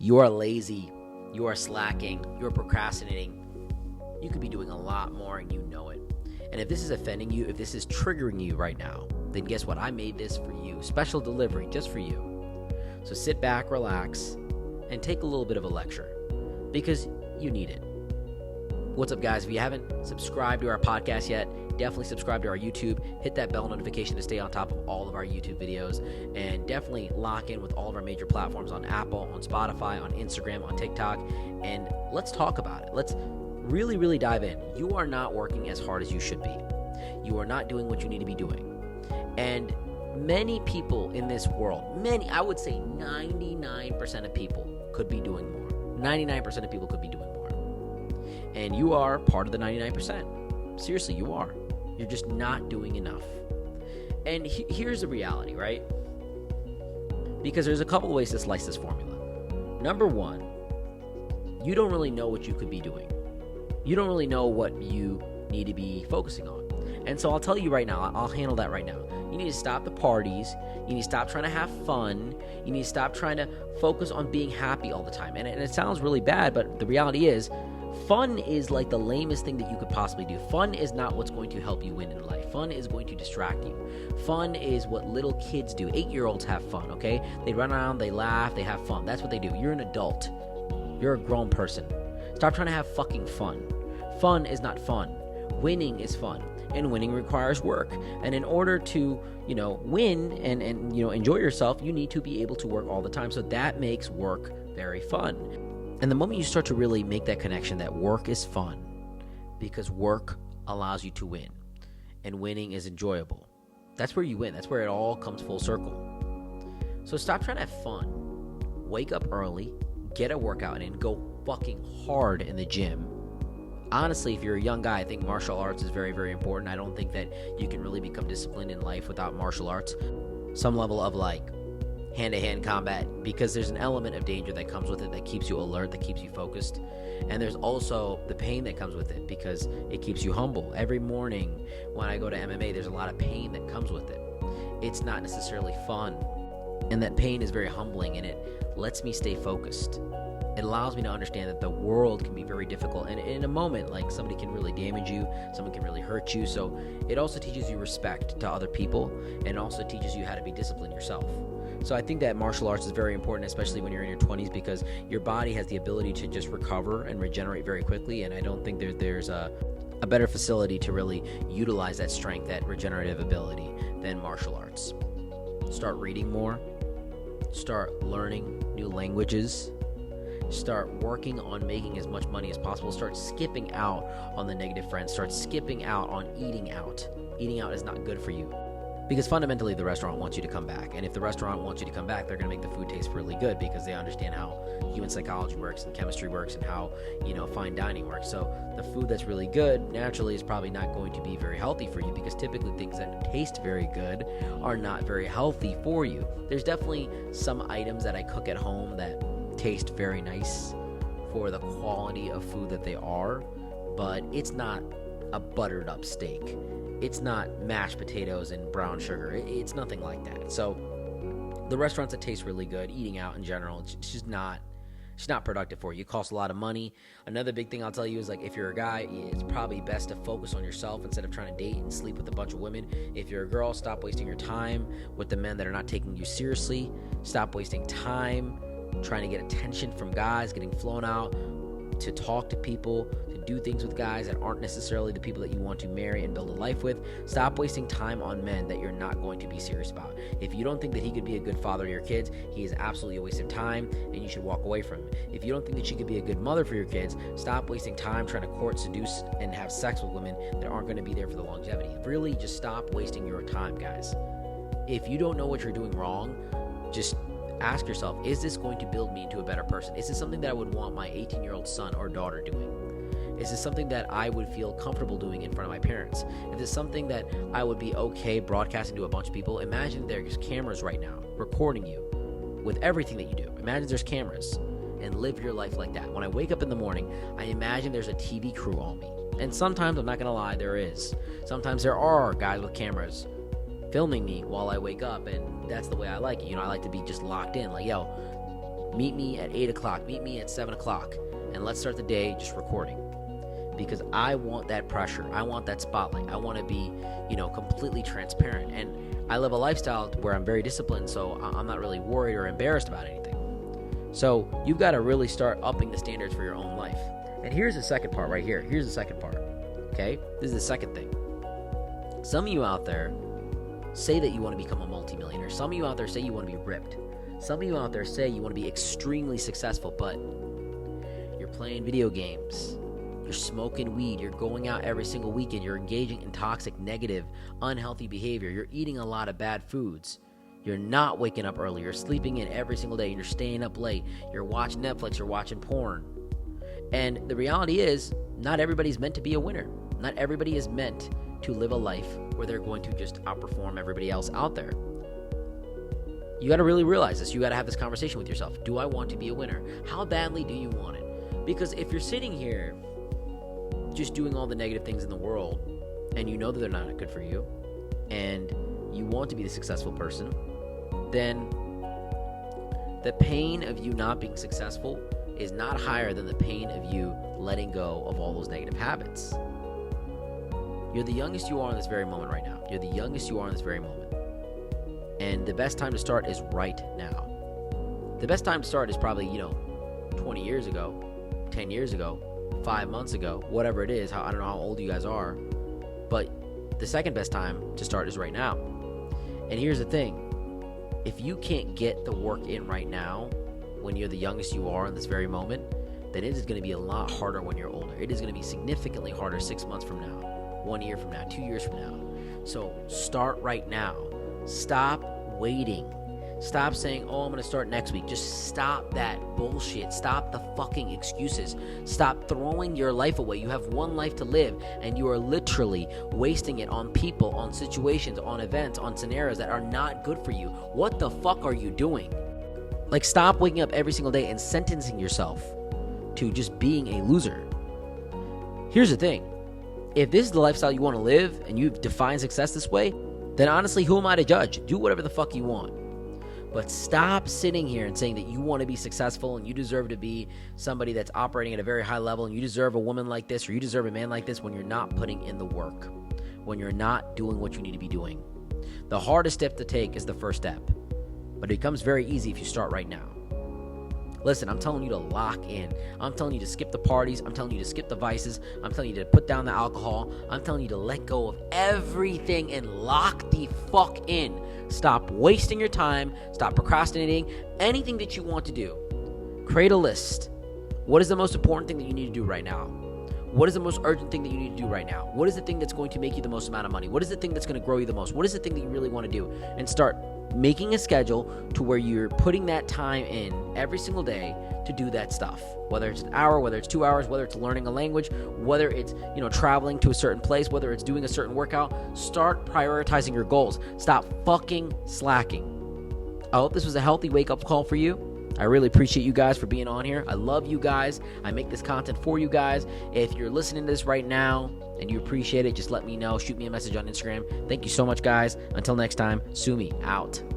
you are lazy, you are slacking, you're procrastinating, you could be doing a lot more and you know it. And if this is offending you, if this is triggering you right now, then guess what? I made this for you. Special delivery just for you. So sit back, relax, and take a little bit of a lecture because you need it. What's up, guys? If you haven't subscribed to our podcast yet, definitely subscribe to our YouTube. Hit that bell notification to stay on top of all of our YouTube videos. And definitely lock in with all of our major platforms on Apple, on Spotify, on Instagram, on TikTok. And let's talk about it. Let's really, really dive in. You are not working as hard as you should be. You are not doing what you need to be doing. And many people in this world, I would say 99% of people could be doing more. 99% of people could be doing more. And you are part of the 99%. Seriously, you are. You're just not doing enough. And here's the reality, right? Because there's a couple ways to slice this formula. Number one, you don't really know what you could be doing. You don't really know what you need to be focusing on. And so I'll tell you right now, I'll handle that right now. You need to stop the parties. You need to stop trying to have fun. You need to stop trying to focus on being happy all the time. And it sounds really bad, but the reality is, fun is like the lamest thing that you could possibly do. Fun is not what's going to help you win in life. Fun is going to distract you. Fun is what little kids do. 8-year-olds have fun, okay? They run around, they laugh, they have fun. That's what they do. You're an adult. You're a grown person. Stop trying to have fucking fun. Fun is not fun. Winning is fun. And winning requires work. And in order to, win and enjoy yourself, you need to be able to work all the time. So that makes work very fun. And the moment you start to really make that connection that work is fun, because work allows you to win, and winning is enjoyable, that's where you win. That's where it all comes full circle. So stop trying to have fun. Wake up early, get a workout in, go fucking hard in the gym. Honestly, if you're a young guy, I think martial arts is very, very important. I don't think that you can really become disciplined in life without martial arts. Some level of hand-to-hand combat, because there's an element of danger that comes with it that keeps you alert, that keeps you focused. And there's also the pain that comes with it because it keeps you humble. Every morning when I go to MMA, there's a lot of pain that comes with it. It's not necessarily fun. And that pain is very humbling, and it lets me stay focused. It allows me to understand that the world can be very difficult. And in a moment, somebody can really damage you, someone can really hurt you. So it also teaches you respect to other people, and also teaches you how to be disciplined yourself. So I think that martial arts is very important, especially when you're in your 20s, because your body has the ability to just recover and regenerate very quickly. And I don't think there's a better facility to really utilize that strength, that regenerative ability, than martial arts. Start reading more. Start learning new languages. Start working on making as much money as possible. Start skipping out on the negative friends. Start skipping out on eating out. Eating out is not good for you. Because fundamentally, the restaurant wants you to come back. And if the restaurant wants you to come back, they're going to make the food taste really good because they understand how human psychology works and chemistry works and how, fine dining works. So the food that's really good naturally is probably not going to be very healthy for you, because typically things that taste very good are not very healthy for you. There's definitely some items that I cook at home that taste very nice for the quality of food that they are, but it's not a buttered up steak. It's not mashed potatoes and brown sugar. It's nothing like that. So the restaurants that taste really good, eating out in general, it's just not productive for you. It costs a lot of money. Another big thing I'll tell you is, if you're a guy, it's probably best to focus on yourself instead of trying to date and sleep with a bunch of women. If you're a girl, stop wasting your time with the men that are not taking you seriously. Stop wasting time trying to get attention from guys, getting flown out to talk to people, to do things with guys that aren't necessarily the people that you want to marry and build a life with. Stop wasting time on men that you're not going to be serious about. If you don't think that he could be a good father to your kids, he is absolutely a waste of time, and you should walk away from him. If you don't think that she could be a good mother for your kids, stop wasting time trying to court, seduce, and have sex with women that aren't going to be there for the longevity. Really, just stop wasting your time, guys. If you don't know what you're doing wrong, just ask yourself, is this going to build me into a better person? Is this something that I would want my 18-year-old son or daughter doing? Is this something that I would feel comfortable doing in front of my parents? Is this something that I would be okay broadcasting to a bunch of people? Imagine there's cameras right now recording you with everything that you do. Imagine there's cameras, and live your life like that. When I wake up in the morning, I imagine there's a TV crew on me. And sometimes, I'm not going to lie, there is. Sometimes there are guys with cameras filming me while I wake up, and that's the way I like it. I like to be just locked in. Meet me at 8 o'clock. Meet me at 7 o'clock. And let's start the day just recording. Because I want that pressure. I want that spotlight. I want to be, completely transparent. And I live a lifestyle where I'm very disciplined, so I'm not really worried or embarrassed about anything. So you've got to really start upping the standards for your own life. And here's the second part right here. Here's the second part. Okay? This is the second thing. Some of you out there say that you want to become a multimillionaire. Some of you out there say you want to be ripped. Some of you out there say you want to be extremely successful, but you're playing video games. You're smoking weed. You're going out every single weekend. You're engaging in toxic, negative, unhealthy behavior. You're eating a lot of bad foods. You're not waking up early. You're sleeping in every single day. You're staying up late. You're watching Netflix. You're watching porn. And the reality is, not everybody's meant to be a winner. Not everybody is meant to live a life where they're going to just outperform everybody else out there. You got to really realize this. You got to have this conversation with yourself. Do I want to be a winner? How badly do you want it? Because if you're sitting here just doing all the negative things in the world and you know that they're not good for you and you want to be the successful person, then the pain of you not being successful is not higher than the pain of you letting go of all those negative habits. You're the youngest you are in this very moment right now. You're the youngest you are in this very moment. And the best time to start is right now. The best time to start is probably, 20 years ago, 10 years ago, 5 months ago, whatever it is. I don't know how old you guys are. But the second best time to start is right now. And here's the thing. If you can't get the work in right now, when you're the youngest you are in this very moment, then it is going to be a lot harder when you're older. It is going to be significantly harder 6 months from now, 1 year from now, 2 years from now. So start right now. Stop waiting. Stop saying, I'm going to start next week. Just stop that bullshit. Stop the fucking excuses. Stop throwing your life away. You have one life to live, and you are literally wasting it on people, on situations, on events, on scenarios that are not good for you. What the fuck are you doing? Stop waking up every single day and sentencing yourself to just being a loser. Here's the thing. If this is the lifestyle you want to live, and you've defined success this way, then honestly, who am I to judge? Do whatever the fuck you want. But stop sitting here and saying that you want to be successful and you deserve to be somebody that's operating at a very high level and you deserve a woman like this or you deserve a man like this when you're not putting in the work, when you're not doing what you need to be doing. The hardest step to take is the first step, but it becomes very easy if you start right now. Listen, I'm telling you to lock in. I'm telling you to skip the parties. I'm telling you to skip the vices. I'm telling you to put down the alcohol. I'm telling you to let go of everything and lock the fuck in. Stop wasting your time. Stop procrastinating. Anything that you want to do, create a list. What is the most important thing that you need to do right now? What is the most urgent thing that you need to do right now? What is the thing that's going to make you the most amount of money? What is the thing that's going to grow you the most? What is the thing that you really want to do? And start making a schedule to where you're putting that time in every single day to do that stuff. Whether it's an hour, whether it's 2 hours, whether it's learning a language, whether it's, traveling to a certain place, whether it's doing a certain workout, start prioritizing your goals. Stop fucking slacking. I hope this was a healthy wake-up call for you. I really appreciate you guys for being on here. I love you guys. I make this content for you guys. If you're listening to this right now and you appreciate it, just let me know. Shoot me a message on Instagram. Thank you so much, guys. Until next time, Sumi out.